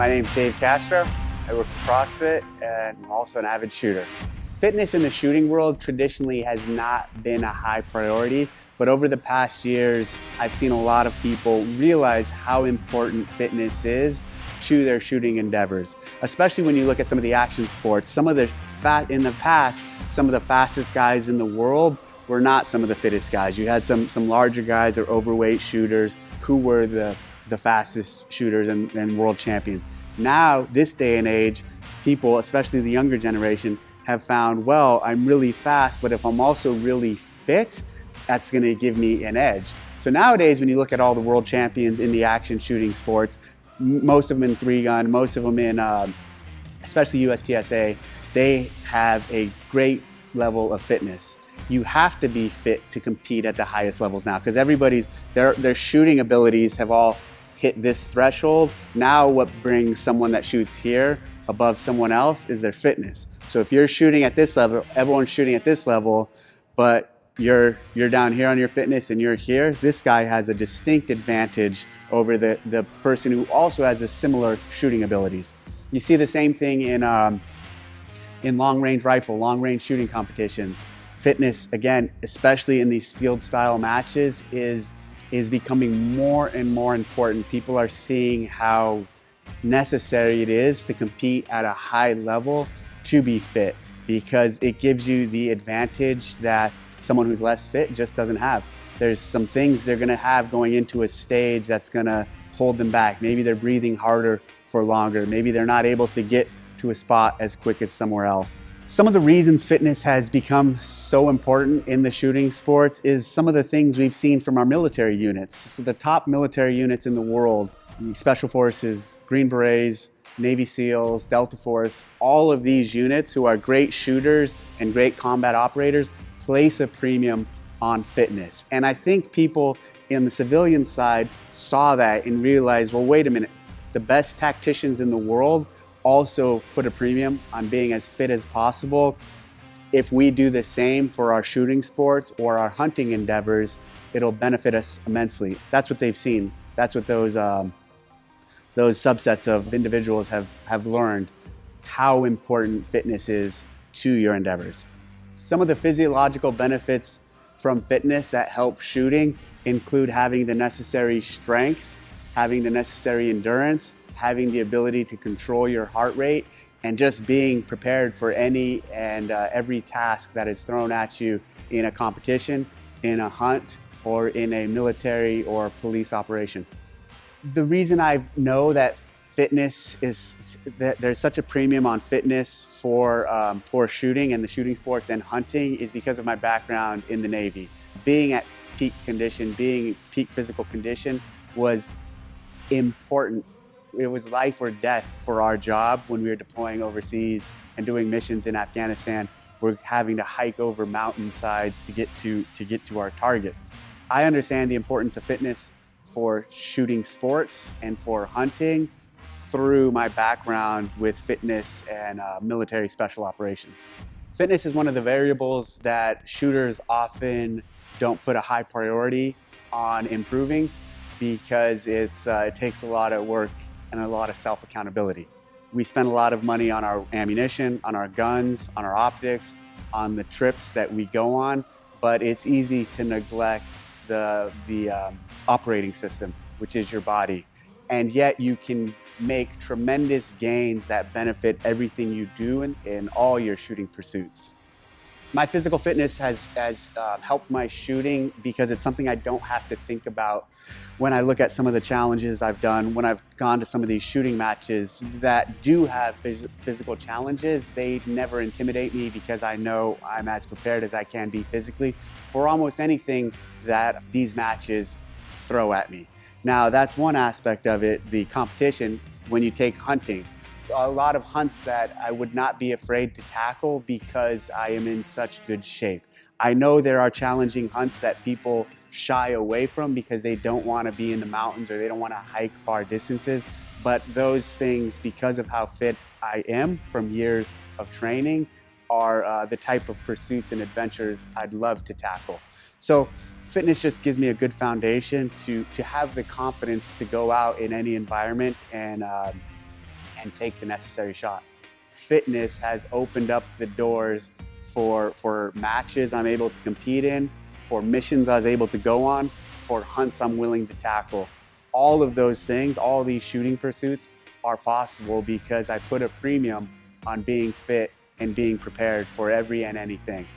My name's Dave Castro. I work for CrossFit and I'm also an avid shooter. Fitness in the shooting world traditionally has not been a high priority, but over the past years, I've seen a lot of people realize how important fitness is to their shooting endeavors, especially when you look at some of the action sports. In the past, some of the fastest guys in the world were not some of the fittest guys. You had some larger guys or overweight shooters who were the fastest shooters and world champions. Now, this day and age, people, especially the younger generation, have found, well, I'm really fast, but if I'm also really fit, that's gonna give me an edge. So nowadays, when you look at all the world champions in the action shooting sports, most of them in 3-gun, most of them in, especially USPSA, they have a great level of fitness. You have to be fit to compete at the highest levels now, because their shooting abilities have all hit this threshold. Now what brings someone that shoots here above someone else is their fitness. So if you're shooting at this level, everyone's shooting at this level, but you're down here on your fitness and you're here, this guy has a distinct advantage over the person who also has a similar shooting abilities. You see the same thing in long-range rifle, long-range shooting competitions. Fitness, again, especially in these field style matches, is becoming more and more important. People are seeing how necessary it is to compete at a high level to be fit, because it gives you the advantage that someone who's less fit just doesn't have. There's some things they're gonna have going into a stage that's gonna hold them back. Maybe they're breathing harder for longer. Maybe they're not able to get to a spot as quick as somewhere else. Some of the reasons fitness has become so important in the shooting sports is some of the things we've seen from our military units. So the top military units in the world, Special Forces, Green Berets, Navy SEALs, Delta Force, all of these units who are great shooters and great combat operators place a premium on fitness. And I think people in the civilian side saw that and realized, well, wait a minute, the best tacticians in the world also put a premium on being as fit as possible. If we do the same for our shooting sports or our hunting endeavors, it'll benefit us immensely. That's what they've seen. That's what those subsets of individuals have learned, how important fitness is to your endeavors. Some of the physiological benefits from fitness that help shooting include having the necessary strength, having the necessary endurance, having the ability to control your heart rate, and just being prepared for any and every task that is thrown at you in a competition, in a hunt, or in a military or police operation. The reason I know that there's such a premium on fitness for shooting and the shooting sports and hunting is because of my background in the Navy. Being at peak condition, being peak physical condition was important. It was life or death for our job when we were deploying overseas and doing missions in Afghanistan. We're having to hike over mountainsides to get to our targets. I understand the importance of fitness for shooting sports and for hunting through my background with fitness and military special operations. Fitness is one of the variables that shooters often don't put a high priority on improving because it takes a lot of work and a lot of self-accountability. We spend a lot of money on our ammunition, on our guns, on our optics, on the trips that we go on, but it's easy to neglect the operating system, which is your body. And yet you can make tremendous gains that benefit everything you do in all your shooting pursuits. My physical fitness has helped my shooting because it's something I don't have to think about when I look at some of the challenges I've done. When I've gone to some of these shooting matches that do have physical challenges, they never intimidate me because I know I'm as prepared as I can be physically for almost anything that these matches throw at me. Now, that's one aspect of it, the competition. When you take hunting, a lot of hunts that I would not be afraid to tackle because I am in such good shape. I know there are challenging hunts that people shy away from because they don't want to be in the mountains or they don't want to hike far distances. But those things, because of how fit I am from years of training, are the type of pursuits and adventures I'd love to tackle. So fitness just gives me a good foundation to have the confidence to go out in any environment and and take the necessary shot. Fitness has opened up the doors for matches I'm able to compete in, for missions I was able to go on, for hunts I'm willing to tackle. All of those things, all these shooting pursuits are possible because I put a premium on being fit and being prepared for every and anything.